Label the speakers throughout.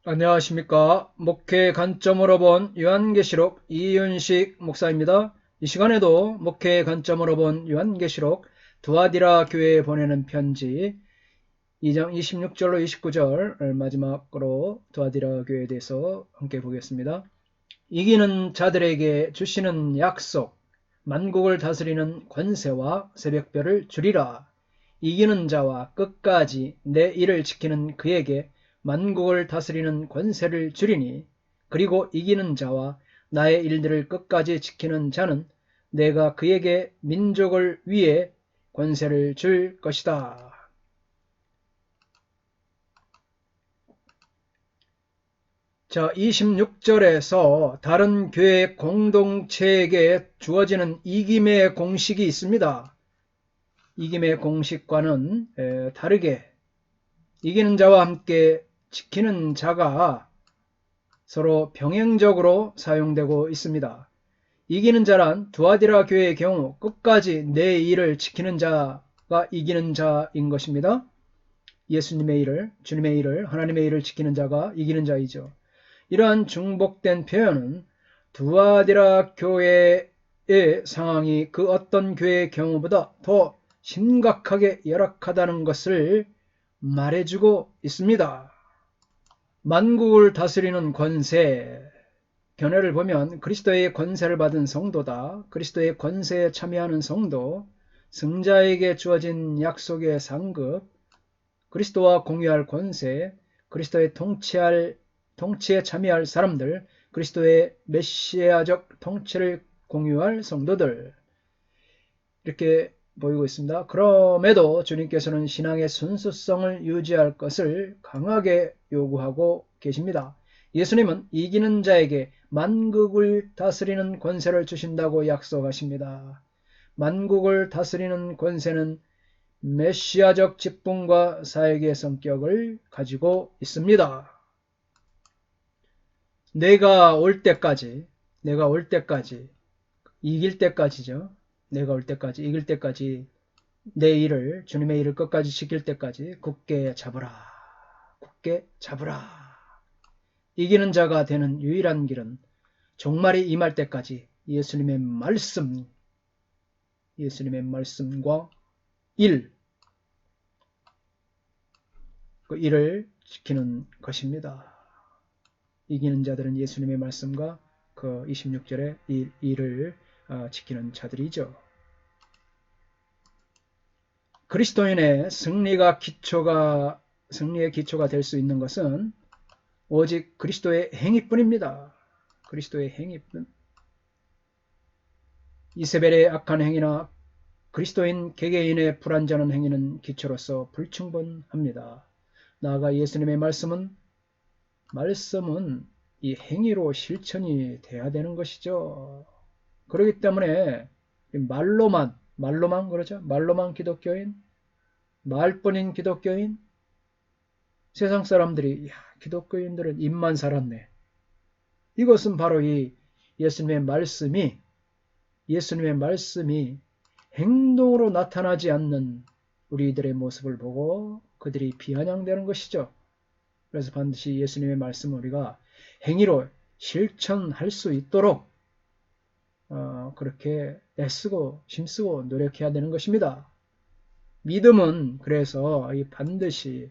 Speaker 1: 안녕하십니까. 목회 관점으로 본 요한계시록 이윤식 목사입니다. 이 시간에도 목회 관점으로 본 요한계시록 두아디라 교회에 보내는 편지 2장 26절로 29절 마지막으로 두아디라 교회에 대해서 함께 보겠습니다. 이기는 자들에게 주시는 약속, 만국을 다스리는 권세와 새벽별을 주리라. 이기는 자와 끝까지 내 일을 지키는 그에게 만국을 다스리는 권세를 주리니, 그리고 이기는 자와 나의 일들을 끝까지 지키는 자는 내가 그에게 민족을 위해 권세를 줄 것이다. 자, 26절에서 다른 교회 공동체에게 주어지는 이김의 공식이 있습니다. 이김의 공식과는 다르게 이기는 자와 함께 지키는 자가 서로 병행적으로 사용되고 있습니다. 이기는 자란 두아디라 교회의 경우 끝까지 내 일을 지키는 자가 이기는 자인 것입니다. 예수님의 일을, 주님의 일을, 하나님의 일을 지키는 자가 이기는 자이죠. 이러한 중복된 표현은 두아디라 교회의 상황이 그 어떤 교회의 경우보다 더 심각하게 열악하다는 것을 말해주고 있습니다. 만국을 다스리는 권세, 견해를 보면 그리스도의 권세를 받은 성도다, 그리스도의 권세에 참여하는 성도, 승자에게 주어진 약속의 상급, 그리스도와 공유할 권세, 그리스도의 통치에 참여할 사람들, 그리스도의 메시아적 통치를 공유할 성도들, 이렇게 보이고 있습니다. 그럼에도 주님께서는 신앙의 순수성을 유지할 것을 강하게 요구하고 계십니다. 예수님은 이기는 자에게 만국을 다스리는 권세를 주신다고 약속하십니다. 만국을 다스리는 권세는 메시아적 직분과 사역의 성격을 가지고 있습니다. 내가 올 때까지, 이길 때까지죠. 내가 올 때까지, 이길 때까지, 내 일을, 주님의 일을 끝까지 지킬 때까지 굳게 잡으라. 굳게 잡으라. 이기는 자가 되는 유일한 길은 종말이 임할 때까지 예수님의 말씀과 그 일을 지키는 것입니다. 이기는 자들은 예수님의 말씀과 그 26절의 일을 지키는 자들이죠. 그리스도인의 승리의 기초가 될 수 있는 것은 오직 그리스도의 행위뿐입니다. 그리스도의 행위뿐. 이세벨의 악한 행위나 그리스도인 개개인의 불완전한 행위는 기초로서 불충분합니다. 나아가 예수님의 말씀은 이 행위로 실천이 돼야 되는 것이죠. 그렇기 때문에 말로만 그러죠. 말로만 기독교인, 말뿐인 기독교인, 세상 사람들이 기독교인들은 입만 살았네. 이것은 바로 이 예수님의 말씀이 행동으로 나타나지 않는 우리들의 모습을 보고 그들이 비아냥되는 것이죠. 그래서 반드시 예수님의 말씀을 우리가 행위로 실천할 수 있도록 그렇게 애쓰고 힘쓰고 노력해야 되는 것입니다. 믿음은 그래서 반드시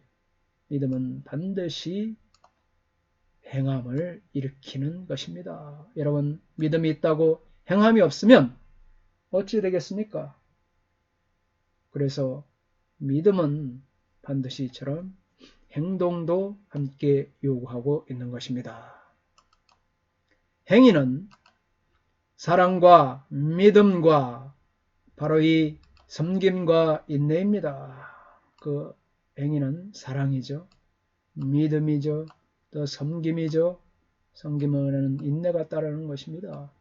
Speaker 1: 행함을 일으키는 것입니다. 여러분, 믿음이 있다고 행함이 없으면 어찌 되겠습니까? 그래서 믿음은 반드시 이처럼 행동도 함께 요구하고 있는 것입니다. 행위는 사랑과 믿음과 바로 이 섬김과 인내입니다. 그 행위는 사랑이죠. 믿음이죠. 또 섬김이죠. 섬김은 인내가 따르는 것입니다.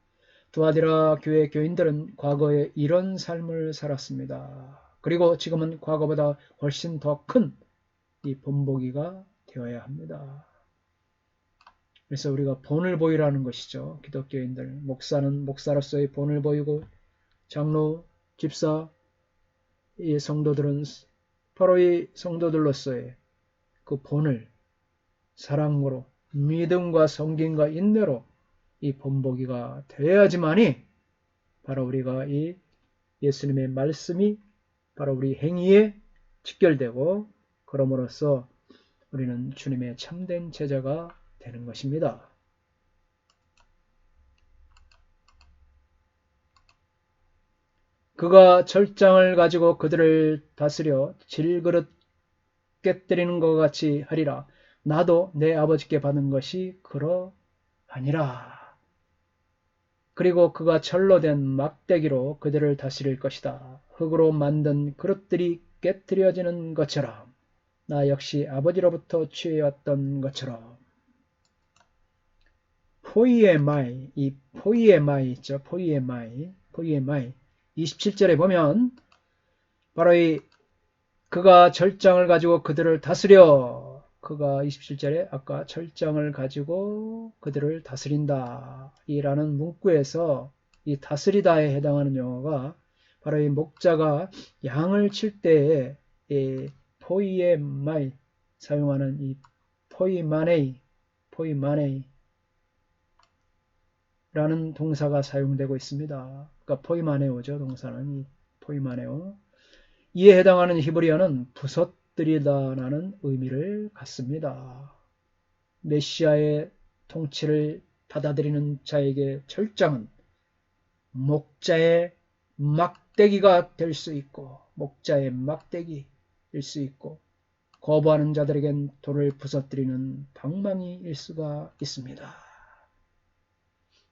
Speaker 1: 두아디라 교회 교인들은 과거에 이런 삶을 살았습니다. 그리고 지금은 과거보다 훨씬 더 큰 이 본보기가 되어야 합니다. 그래서 우리가 본을 보이라는 것이죠. 기독교인들, 목사는 목사로서의 본을 보이고 장로, 집사, 이 성도들은 바로 이 성도들로서의 그 본을 사랑으로 믿음과 성김과 인내로 이 본보기가 되어야지만이 바로 우리가 이 예수님의 말씀이 바로 우리 행위에 직결되고 그럼으로써 우리는 주님의 참된 제자가 되는 것입니다. 그가 철장을 가지고 그들을 다스려 질그릇 깨뜨리는 것 같이 하리라. 나도 내 아버지께 받은 것이 그러하니라. 그리고 그가 철로 된 막대기로 그들을 다스릴 것이다. 흙으로 만든 그릇들이 깨뜨려지는 것처럼 나 역시 아버지로부터 취해왔던 것처럼. 포이에마이, 이 포이에마이 있죠. 포이에마이 27절에 보면 바로 이 그가 철장을 가지고 그들을 다스려, 그가 27절에 아까 철장을 가지고 그들을 다스린다 이라는 문구에서 이 다스리다에 해당하는 용어가 바로 이 목자가 양을 칠 때에 이 포이에마이 사용하는 이 포이마네이 라는 동사가 사용되고 있습니다. 그러니까 포이마네오죠. 동사는 이 포이마네오. 이에 해당하는 히브리어는 부서뜨리다라는 의미를 갖습니다. 메시아의 통치를 받아들이는 자에게 철장은 목자의 막대기가 될 수 있고, 목자의 막대기일 수 있고, 거부하는 자들에겐 돌을 부서뜨리는 방망이일 수가 있습니다.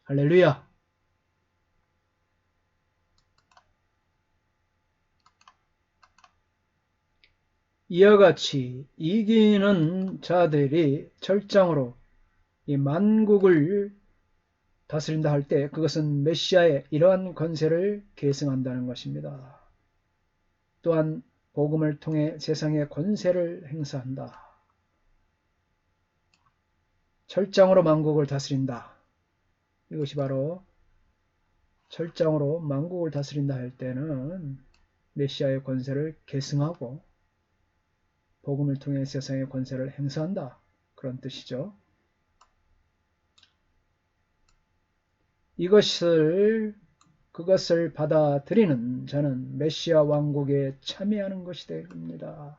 Speaker 1: 할렐루야! 이와 같이 이기는 자들이 철장으로 이 만국을 다스린다 할 때 그것은 메시아의 이러한 권세를 계승한다는 것입니다. 또한 복음을 통해 세상의 권세를 행사한다. 철장으로 만국을 다스린다. 이것이 바로 철장으로 만국을 다스린다 할 때는 메시아의 권세를 계승하고 복음을 통해 세상의 권세를 행사한다. 그런 뜻이죠. 그것을 받아들이는 자는 메시아 왕국에 참여하는 것이 됩니다.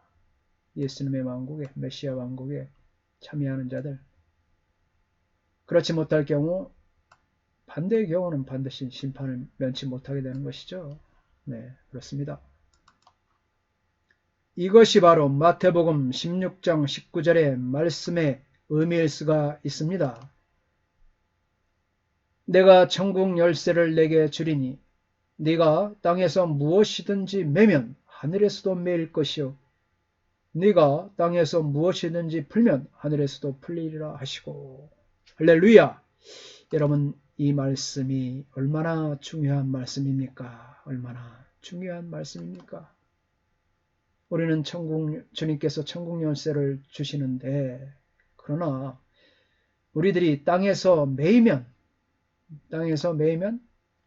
Speaker 1: 예수님의 왕국에, 메시아 왕국에 참여하는 자들. 그렇지 못할 경우 반대의 경우는 반드시 심판을 면치 못하게 되는 것이죠. 네, 그렇습니다. 이것이 바로 마태복음 16장 19절의 말씀의 의미일 수가 있습니다. 내가 천국 열쇠를 내게 주리니 네가 땅에서 무엇이든지 매면 하늘에서도 매일 것이요 네가 땅에서 무엇이든지 풀면 하늘에서도 풀리리라 하시고. 할렐루야! 여러분, 이 말씀이 얼마나 중요한 말씀입니까? 얼마나 중요한 말씀입니까? 우리는 주님께서 천국 열쇠를 주시는데, 그러나 우리들이 땅에서 매이면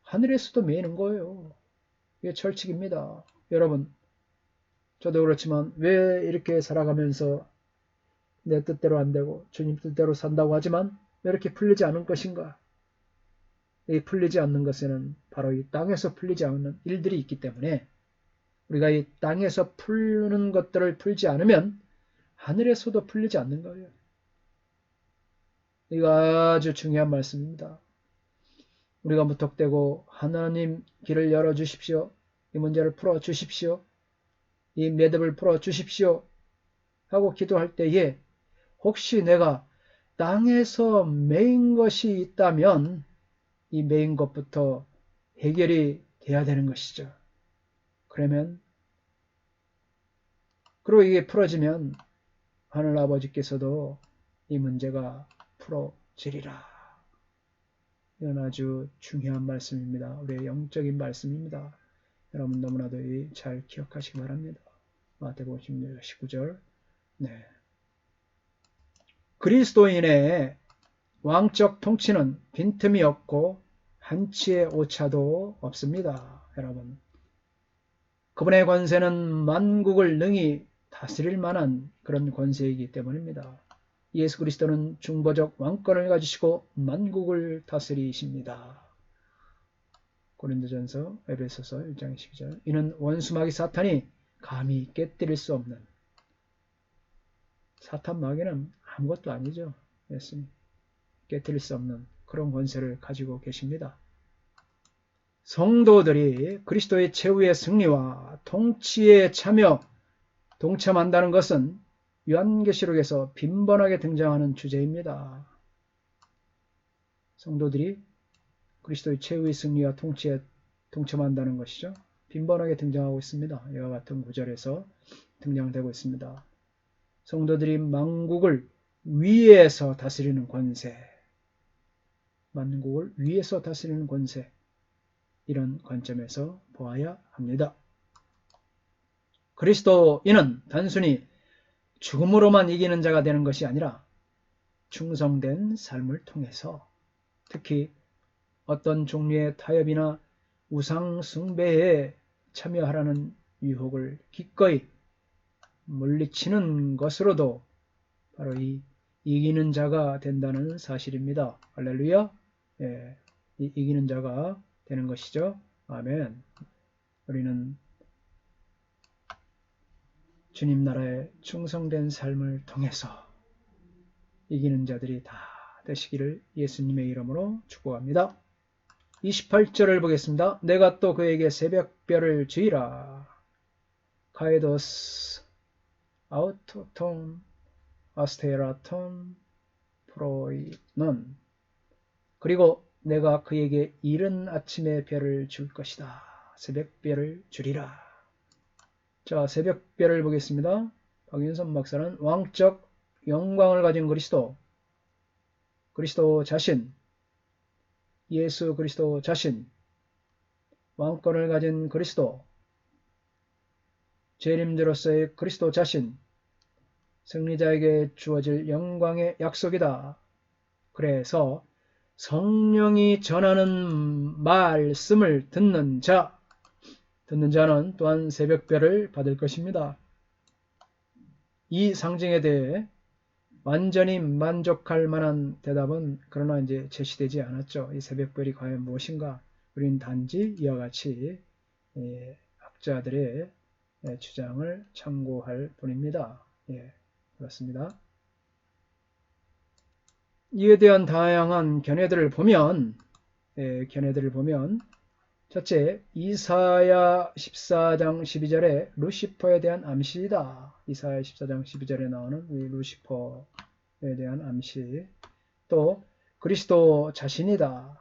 Speaker 1: 하늘에서도 매이는 거예요. 이게 철칙입니다. 여러분, 저도 그렇지만 왜 이렇게 살아가면서 내 뜻대로 안 되고 주님 뜻대로 산다고 하지만 왜 이렇게 풀리지 않은 것인가? 이 풀리지 않는 것에는 바로 이 땅에서 풀리지 않는 일들이 있기 때문에 우리가 이 땅에서 풀는 것들을 풀지 않으면 하늘에서도 풀리지 않는 거예요. 이거 아주 중요한 말씀입니다. 우리가 무턱대고 하나님 길을 열어주십시오. 이 문제를 풀어주십시오. 이 매듭을 풀어주십시오. 하고 기도할 때에 혹시 내가 땅에서 매인 것이 있다면 이 매인 것부터 해결이 돼야 되는 것이죠. 그러면 그리고 이게 풀어지면 하늘 아버지께서도 이 문제가 풀어지리라. 이건 아주 중요한 말씀입니다. 우리의 영적인 말씀입니다. 여러분 너무나도 잘 기억하시기 바랍니다. 마태복음 19절. 네. 그리스도인의 왕적 통치는 빈틈이 없고 한치의 오차도 없습니다. 여러분, 그분의 권세는 만국을 능히 다스릴 만한 그런 권세이기 때문입니다. 예수 그리스도는 중보적 왕권을 가지시고 만국을 다스리십니다. 고린도전서 에베소서 1장 12절. 이는 원수마귀 사탄이 감히 깨뜨릴 수 없는, 사탄 마귀는 아무것도 아니죠. 예수님 깨뜨릴 수 없는 그런 권세를 가지고 계십니다. 성도들이 그리스도의 최후의 승리와 통치에 동참한다는 것은 요한계시록에서 빈번하게 등장하는 주제입니다. 성도들이 그리스도의 최후의 승리와 통치에 동참한다는 것이죠. 빈번하게 등장하고 있습니다. 이와 같은 구절에서 등장되고 있습니다. 성도들이 만국을 위에서 다스리는 권세, 만국을 위에서 다스리는 권세, 이런 관점에서 보아야 합니다. 그리스도인은 단순히 죽음으로만 이기는 자가 되는 것이 아니라 충성된 삶을 통해서, 특히 어떤 종류의 타협이나 우상 숭배에 참여하라는 유혹을 기꺼이 물리치는 것으로도 바로 이 이기는 자가 된다는 사실입니다. 할렐루야. 예, 이기는 자가 되는 것이죠. 아멘. 우리는 주님 나라에 충성된 삶을 통해서 이기는 자들이 다 되시기를 예수님의 이름으로 축복합니다. 28절을 보겠습니다. 내가 또 그에게 새벽별을 주이라. 카에도스 아우토톤 아스테라톤 프로이넌. 그리고 내가 그에게 이른 아침의 별을 줄 것이다. 새벽별을 주리라. 자, 새벽별을 보겠습니다. 박윤선 박사는 왕적 영광을 가진 그리스도 자신, 예수 그리스도 자신, 왕권을 가진 그리스도, 재림자로서의 그리스도 자신, 승리자에게 주어질 영광의 약속이다. 그래서 성령이 전하는 말씀을 듣는 자는 또한 새벽별을 받을 것입니다. 이 상징에 대해 완전히 만족할 만한 대답은 그러나 이제 제시되지 않았죠. 이 새벽별이 과연 무엇인가? 우리는 단지 이와 같이 학자들의 주장을 참고할 뿐입니다. 예, 그렇습니다. 이에 대한 다양한 견해들을 보면 첫째, 이사야 14장 12절에 루시퍼에 대한 암시이다. 이사야 14장 12절에 나오는 이 루시퍼에 대한 암시. 또 그리스도 자신이다.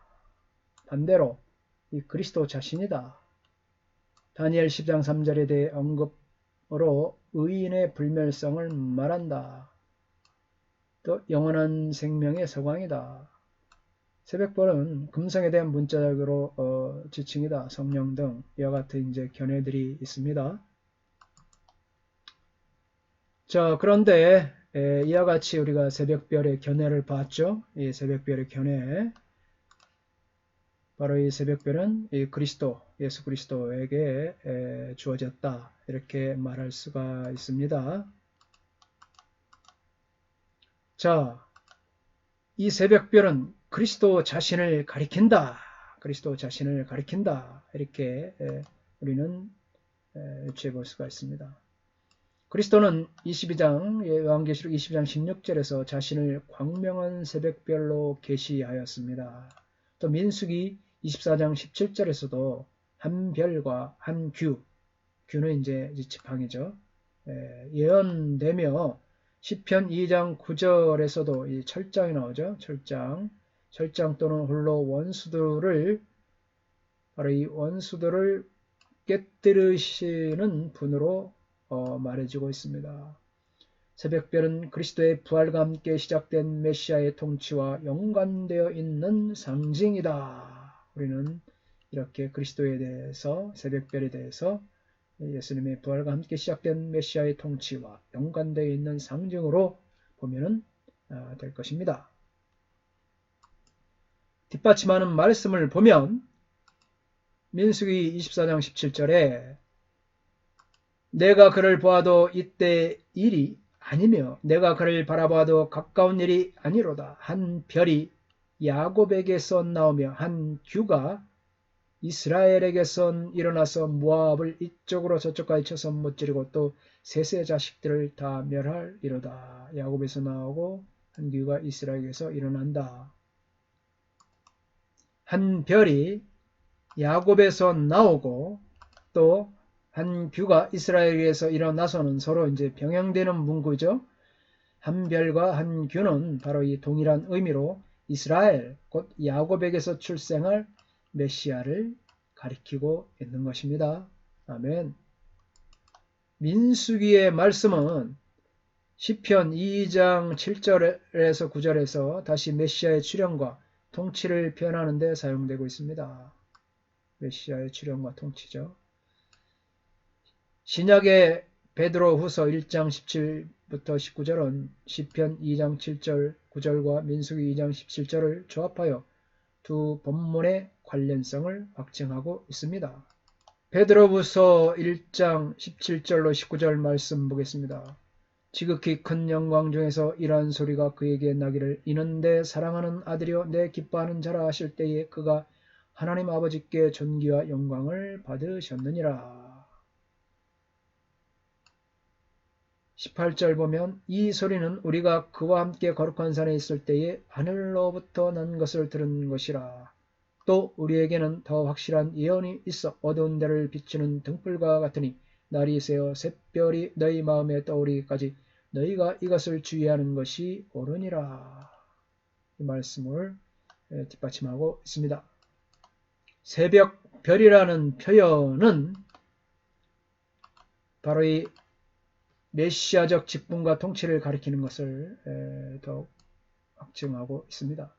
Speaker 1: 반대로 이 그리스도 자신이다. 다니엘 10장 3절에 대해 언급으로 의인의 불멸성을 말한다. 또 영원한 생명의 서광이다. 새벽별은 금성에 대한 문자적으로 지칭이다. 성령 등 이와 같은 이제 견해들이 있습니다. 자, 그런데 이와 같이 우리가 새벽별의 견해를 봤죠. 이 새벽별의 견해, 바로 이 새벽별은 이 그리스도, 예수 그리스도에게 주어졌다. 이렇게 말할 수가 있습니다. 자, 이 새벽별은 그리스도 자신을 가리킨다. 이렇게 우리는 유추해 볼 수가 있습니다. 그리스도는 22장, 요한계시록 22장 16절에서 자신을 광명한 새벽별로 계시하였습니다. 또 민수기 24장 17절에서도 한 별과 한 규는 이제 지팡이죠. 예언되며 시편 2장 9절에서도 이 철장이 나오죠. 철장 또는 홀로 바로 이 원수들을 깨뜨리시는 분으로 말해지고 있습니다. 새벽별은 그리스도의 부활과 함께 시작된 메시아의 통치와 연관되어 있는 상징이다. 우리는 이렇게 그리스도에 대해서, 새벽별에 대해서 예수님의 부활과 함께 시작된 메시아의 통치와 연관되어 있는 상징으로 보면 될 것입니다. 뒷받침하는 말씀을 보면 민수기 24장 17절에 내가 그를 보아도 이때 일이 아니며 내가 그를 바라봐도 가까운 일이 아니로다. 한 별이 야곱에게서 나오며 한 규가 이스라엘에게서 일어나서 모압을 이쪽으로 저쪽까지 쳐서 무찌르고 또 셋의 자식들을 다 멸하리로다. 야곱에서 나오고 한 규가 이스라엘에게서 일어난다. 한 별이 야곱에서 나오고 또 한 규가 이스라엘에게서 일어나서는 서로 이제 병행되는 문구죠. 한 별과 한 규는 바로 이 동일한 의미로 이스라엘, 곧 야곱에게서 출생할 메시아를 가리키고 있는 것입니다. 아멘. 민수기의 말씀은 시편 2장 7절에서 9절에서 다시 메시아의 출현과 통치를 표현하는 데 사용되고 있습니다. 메시아의 출현과 통치죠. 신약의 베드로후서 1장 17부터 19절은 시편 2장 7절 9절과 민수기 2장 17절을 조합하여 두 본문의 관련성을 확증하고 있습니다. 베드로후서 1장 17절로 19절 말씀 보겠습니다. 지극히 큰 영광 중에서 이러한 소리가 그에게 나기를 이는 내 사랑하는 아들이요 내 기뻐하는 자라 하실 때에 그가 하나님 아버지께 존귀와 영광을 받으셨느니라. 18절 보면 이 소리는 우리가 그와 함께 거룩한 산에 있을 때에 하늘로부터 난 것을 들은 것이라. 또 우리에게는 더 확실한 예언이 있어 어두운 데를 비추는 등불과 같으니 날이 새어 샛별이 너희 마음에 떠오르기까지 너희가 이것을 주의하는 것이 옳으니라. 이 말씀을 뒷받침하고 있습니다. 새벽별이라는 표현은 바로 이 메시아적 직분과 통치를 가리키는 것을 더욱 확증하고 있습니다.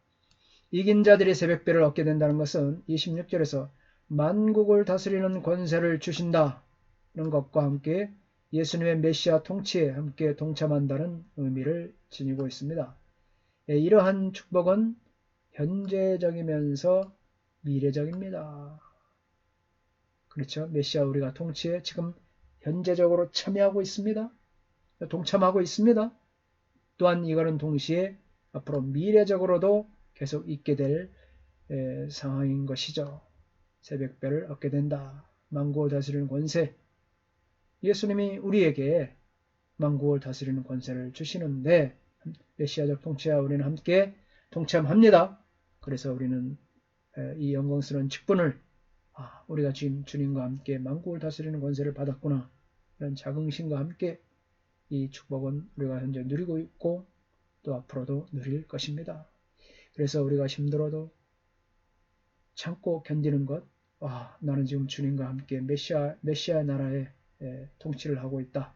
Speaker 1: 이긴 자들이 새벽별을 얻게 된다는 것은 26절에서 만국을 다스리는 권세를 주신다는 것과 함께 예수님의 메시아 통치에 함께 동참한다는 의미를 지니고 있습니다. 이러한 축복은 현재적이면서 미래적입니다. 그렇죠? 메시아 우리가 통치에 지금 현재적으로 참여하고 있습니다. 동참하고 있습니다. 또한 이거는 동시에 앞으로 미래적으로도 계속 있게 될 상황인 것이죠. 새벽별을 얻게 된다. 만국을 다스리는 권세. 예수님이 우리에게 만국을 다스리는 권세를 주시는데 메시아적 통치와 우리는 함께 동참합니다. 그래서 우리는 이 영광스러운 직분을 우리가 주님과 함께 만국을 다스리는 권세를 받았구나. 이런 자긍심과 함께 이 축복은 우리가 현재 누리고 있고 또 앞으로도 누릴 것입니다. 그래서 우리가 힘들어도 참고 견디는 것, 나는 지금 주님과 함께 메시아의 나라에 통치를 하고 있다.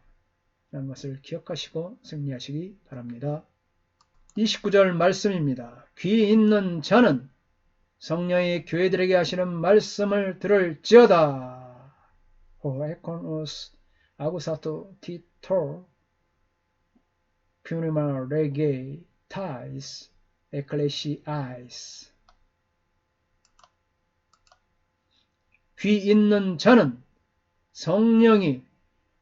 Speaker 1: 라는 것을 기억하시고 승리하시기 바랍니다. 29절 말씀입니다. 귀 있는 자는 성령이 교회들에게 하시는 말씀을 들을지어다. 에코노스 아구사토 티토 퓨니마 레게 타이스 에클레시아이스. 귀 있는 자는 성령이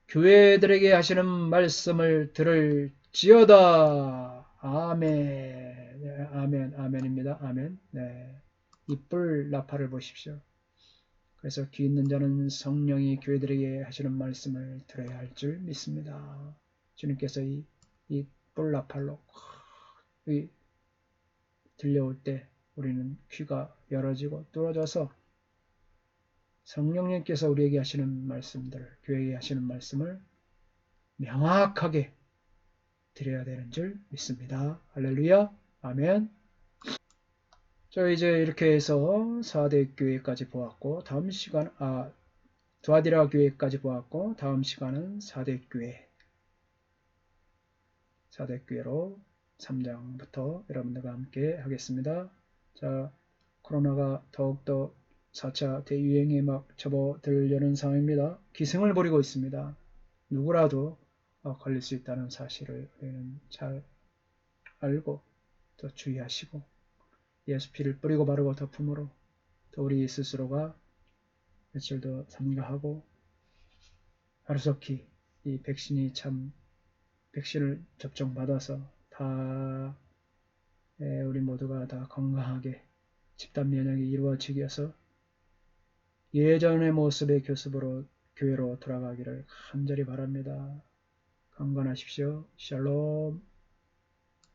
Speaker 1: 교회들에게 하시는 말씀을 들을지어다. 아멘. 아멘. 아멘입니다. 아멘. 네. 이 뿔 나팔을 보십시오. 그래서 귀 있는 자는 성령이 교회들에게 하시는 말씀을 들어야 할 줄 믿습니다. 주님께서 이 뿔 나팔로 들려올 때 우리는 귀가 열어지고 뚫어져서 성령님께서 우리에게 하시는 말씀들, 교회에게 하시는 말씀을 명확하게 드려야 되는 줄 믿습니다. 할렐루야. 아멘. 자, 이제 이렇게 해서 4대 교회까지 보았고 다음 시간 두아디라 교회까지 보았고 다음 시간은 4대 교회로 3장부터 여러분들과 함께 하겠습니다. 자, 코로나가 더욱더 4차 대유행에 막 접어들려는 상황입니다. 기승을 부리고 있습니다. 누구라도 걸릴 수 있다는 사실을 우리는 잘 알고 또 주의하시고 예수 피를 뿌리고 바르고 덮음으로 또 우리 스스로가 며칠 더 삼가하고 하루속히 이 백신이 참 백신을 접종받아서 다 우리 모두가 다 건강하게 집단 면역이 이루어지기 위해서 예전의 모습의 교회로 돌아가기를 간절히 바랍니다. 강건하십시오. 샬롬.